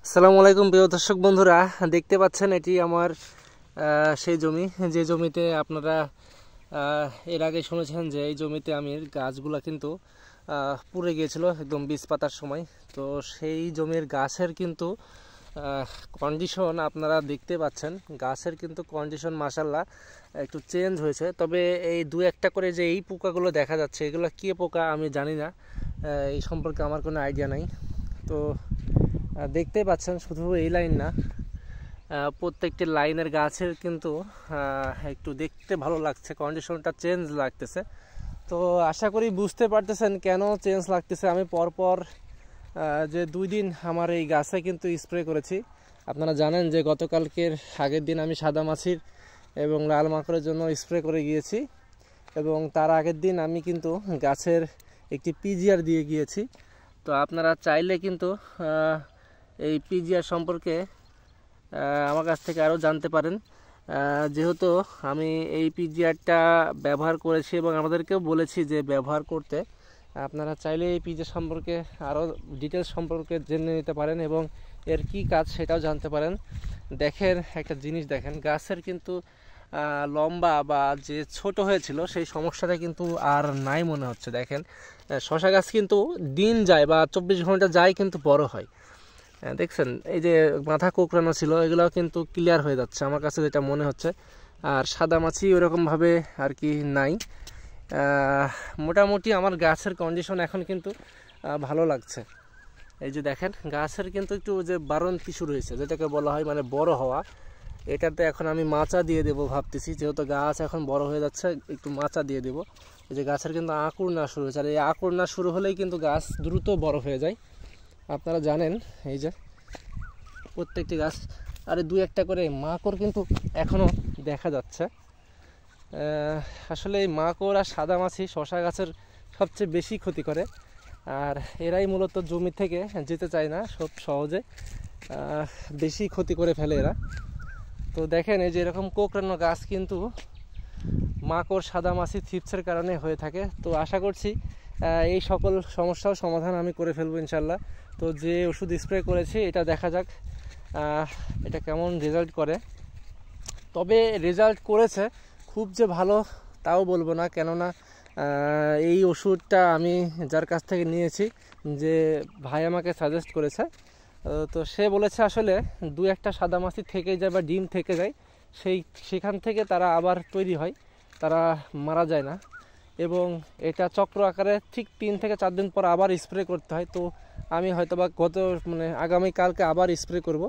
আসসালামু আলাইকুম প্রিয় দর্শক বন্ধুরা, দেখতে পাচ্ছেন এটি আমার সেই জমি, যে জমিতে আপনারা এর আগে শুনেছেন যে এই জমিতে আমি গাছগুলা কিন্তু পুড়ে গিয়েছিল একদম বীজ পাতার সময়। তো সেই জমির গাছের কিন্তু কন্ডিশন আপনারা দেখতে পাচ্ছেন, গাছের কিন্তু কন্ডিশন মাশাআল্লাহ একটু চেঞ্জ হয়েছে। তবে এই দু একটা করে যে এই পোকাগুলো দেখা যাচ্ছে, এগুলো কী পোকা আমি জানি না, এই সম্পর্কে আমার কোনো আইডিয়া নাই। তো দেখতেই পাচ্ছেন শুধু এই লাইন না, প্রত্যেকটি লাইনের গাছের কিন্তু একটু দেখতে ভালো লাগছে, কন্ডিশনটা চেঞ্জ লাগতেছে। তো আশা করি বুঝতে পারতেছেন কেন চেঞ্জ লাগতেছে। আমি পরপর যে 2 দিন আমার এই গাছে কিন্তু স্প্রে করেছি। আপনারা জানেন যে গতকালকের আগের দিন আমি সাদা মাছির এবং লাল মাকড়ের জন্য স্প্রে করে গিয়েছি, এবং তার আগের দিন আমি কিন্তু গাছের একটি পিজিআর দিয়ে গিয়েছি। তো আপনারা চাইলে কিন্তু এই পিজিআর সম্পর্কে আমার কাছ থেকে আরও জানতে পারেন, যেহেতু আমি এই পিজিআরটা ব্যবহার করেছি এবং আমাদেরকেও বলেছি যে ব্যবহার করতে। আপনারা চাইলে এই পিজিআর সম্পর্কে আরও ডিটেলস সম্পর্কে জেনে নিতে পারেন এবং এর কি কাজ সেটাও জানতে পারেন। দেখেন একটা জিনিস, দেখেন গাছের কিন্তু লম্বা বা যে ছোট হয়েছিল সেই সমস্যাটা কিন্তু আর নাই মনে হচ্ছে। দেখেন শশা গাছ কিন্তু দিন যায় বা 24 ঘন্টা যায় কিন্তু বড় হয়। দেখছেন এই যে মাথা কোঁকড়ানো ছিল, এগুলো কিন্তু ক্লিয়ার হয়ে যাচ্ছে আমার কাছে যেটা মনে হচ্ছে। আর সাদা মাছি ওরকমভাবে আর কি নাই। মোটামুটি আমার গাছের কন্ডিশন এখন কিন্তু ভালো লাগছে। এই যে দেখেন গাছের কিন্তু একটু যে বাড়ন্তি শুরু হয়েছে, যেটাকে বলা হয় মানে বড় হওয়া। এটাতে এখন আমি মাচা দিয়ে দেবো ভাবতেছি, যেহেতু গাছ এখন বড় হয়ে যাচ্ছে একটু মাচা দিয়ে দেবো। এই যে গাছের কিন্তু আঁকুড় না শুরু হয়েছে, আর এই আঁকুড় না শুরু হলেই কিন্তু গাছ দ্রুত বড় হয়ে যায়। আপনারা জানেন এই যে প্রত্যেকটি গাছ, আরে 2-1টা করে মাকড় কিন্তু এখনও দেখা যাচ্ছে। আসলে এই মাকড় আর সাদা মাছি শশা গাছের সবচেয়ে বেশি ক্ষতি করে, আর এরাই মূলত জমি থেকে যেতে চায় না সব সহজে, বেশি ক্ষতি করে ফেলে এরা। তো দেখেন এই যে এরকম কোঁকড়ানো গাছ কিন্তু মাকড় সাদা মাছি থ্রিপসের কারণে হয়ে থাকে। তো আশা করছি এই সকল সমস্যাও সমাধান আমি করে ফেলবো ইনশাল্লাহ। তো যে ওষুধ স্প্রে করেছি এটা দেখা যাক এটা কেমন রেজাল্ট করে। তবে রেজাল্ট করেছে, খুব যে ভালো তাও বলবো না, কেননা এই ওষুধটা আমি যার কাছ থেকে নিয়েছি, যে ভাই আমাকে সাজেস্ট করেছে, তো সে বলেছে আসলে 2-1টা সাদা মাছি থেকে যায় বা ডিম থেকে যায়, সেখান থেকে তারা আবার তৈরি হয়, তারা মারা যায় না। এবং এটা চক্র আকারে ঠিক 3 থেকে 4 দিন পর আবার স্প্রে করতে হয়। তো আমি হয়তোবা আগামীকালকে আবার স্প্রে করব,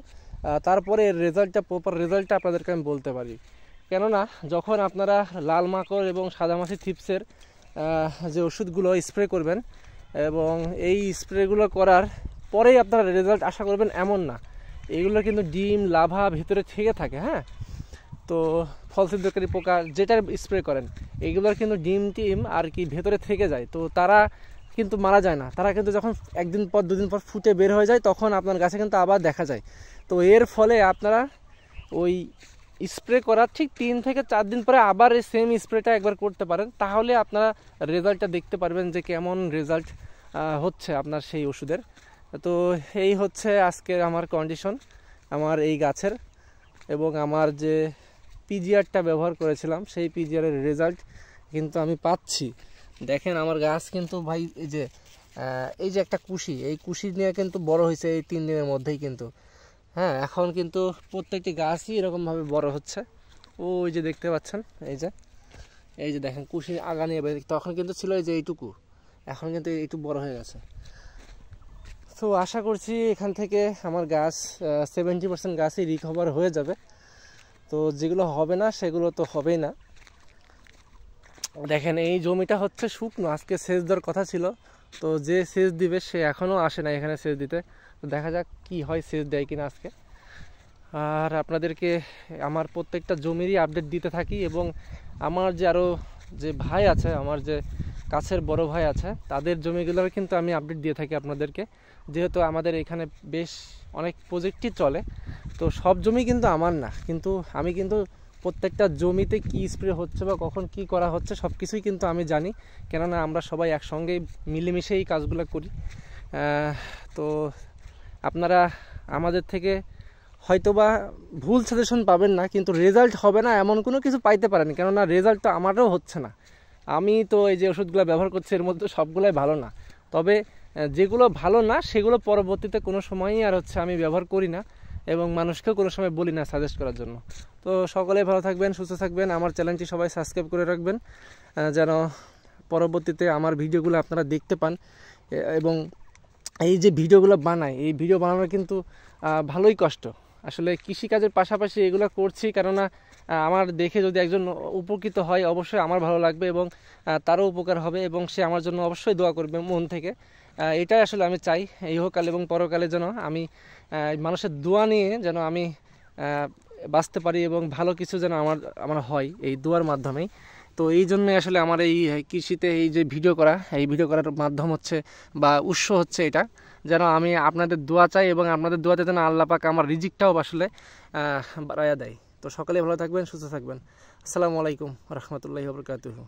তারপরে এর রেজাল্টটা প্রপার রেজাল্টটা আপনাদেরকে আমি বলতে পারি। কেননা যখন আপনারা লাল মাকড় এবং সাদামাছি থ্রিপসের যে ওষুধগুলো স্প্রে করবেন, এবং এই স্প্রেগুলো করার পরেই আপনারা রেজাল্ট আশা করবেন এমন না, এগুলো কিন্তু ডিম লাভা ভিতরে থেকে থাকে। হ্যাঁ, তো ফল ছিদ্রকারী পোকা যেটা স্প্রে করেন এগুলোর কিন্তু ডিম টিম আর কি ভেতরে থেকে যায়, তো তারা কিন্তু মারা যায় না। তারা কিন্তু যখন 1 দিন পর 2 দিন পর ফুটে বের হয়ে যায়, তখন আপনার গাছে কিন্তু আবার দেখা যায়। তো এর ফলে আপনারা ওই স্প্রে করার ঠিক 3 থেকে 4 দিন পরে আবার এই সেম স্প্রেটা একবার করতে পারেন, তাহলে আপনারা রেজাল্টটা দেখতে পারবেন যে কেমন রেজাল্ট হচ্ছে আপনার সেই ওষুধের। তো এই হচ্ছে আজকে আমার কন্ডিশন আমার এই গাছের, এবং আমার যে পিজিআরটা ব্যবহার করেছিলাম সেই পিজিআরের রেজাল্ট কিন্তু আমি পাচ্ছি। দেখেন আমার গাছ কিন্তু ভাই এই যে একটা কুশি, এই কুশি নিয়ে কিন্তু বড় হয়েছে এই 3 দিনের মধ্যেই কিন্তু। হ্যাঁ, এখন কিন্তু প্রত্যেকটি গাছই এরকমভাবে বড় হচ্ছে। ওই যে দেখতে পাচ্ছেন এই যে দেখেন কুশি আগা নিয়ে, তখন কিন্তু ছিল এই যে এইটুকু, এখন কিন্তু এইটুকু বড় হয়ে গেছে। তো আশা করছি এখান থেকে আমার গাছ 70% গাছই রিকভার হয়ে যাবে। তো যেগুলো হবে না সেগুলো তো হবেই না। দেখেন এই জমিটা হচ্ছে শুকনো, আজকে সেচ দেওয়ার কথা ছিল, তো যে সেচ দিবে সে এখনও আসে না এখানে সেচ দিতে। তো দেখা যাক কি হয়, সেচ দেয় কিনা আজকে। আর আপনাদেরকে আমার প্রত্যেকটা জমিরই আপডেট দিতে থাকি, এবং আমার যে আরও যে ভাই আছে, আমার যে কাছের বড় ভাই আছে, তাদের জমিগুলোর কিন্তু আমি আপডেট দিয়ে থাকি আপনাদেরকে। যেহেতু আমাদের এখানে বেশ অনেক প্রজেক্টই চলে, তো সব জমি কিন্তু আমার না, কিন্তু আমি কিন্তু প্রত্যেকটা জমিতে কি স্প্রে হচ্ছে বা কখন কি করা হচ্ছে সব কিছুই কিন্তু আমি জানি, কেননা আমরা সবাই একসঙ্গেই মিলেমিশে এই কাজগুলো করি। তো আপনারা আমাদের থেকে হয়তোবা ভুল সাজেশন পাবেন না, কিন্তু রেজাল্ট হবে না এমন কোনো কিছু পাইতে পারেন, কেননা রেজাল্ট তো আমারও হচ্ছে না। আমি তো এই যে ওষুধগুলো ব্যবহার করছি এর মধ্যে সবগুলোই ভালো না, তবে যেগুলো ভালো না সেগুলো পরবর্তীতে কোনো সময়ই আর আমি ব্যবহার করি না এবং মানুষকেও কোনো সময় বলি না সাজেস্ট করার জন্য। তো সকলে ভালো থাকবেন, সুস্থ থাকবেন, আমার চ্যানেলটি সবাই সাবস্ক্রাইব করে রাখবেন যেন পরবর্তীতে আমার ভিডিওগুলো আপনারা দেখতে পান। এবং এই যে ভিডিওগুলো বানাই, এই ভিডিও বানানোর কিন্তু ভালোই কষ্ট। আসলে কৃষিকাজের পাশাপাশি এগুলো করছি কেননা আমার দেখে যদি একজন উপকৃত হয় অবশ্যই আমার ভালো লাগবে এবং তারও উপকার হবে এবং সে আমার জন্য অবশ্যই দোয়া করবে মন থেকে। এটাই আসলে আমি চাই, ইহকাল এবং পরকালে যেন আমি মানুষের দোয়া নিয়ে যেন আমি বাঁচতে পারি এবং ভালো কিছু যেন আমার হয় এই দোয়ার মাধ্যমেই। তো এই জন্যই আসলে আমার এই কৃষিতে এই যে ভিডিও করা, এই ভিডিও করার মাধ্যম বা উৎস এটা, যেন আমি আপনাদের দোয়া চাই এবং আপনাদের দোয়াতে যেন আল্লাহ পাক আমার রিজিকটাও আসলে বাড়াইয়া দেয়। তো সকলে ভালো থাকবেন, সুস্থ থাকবেন। আসসালামু আলাইকুম রহমতুল্লাহি ওয়া বারাকাতুহু।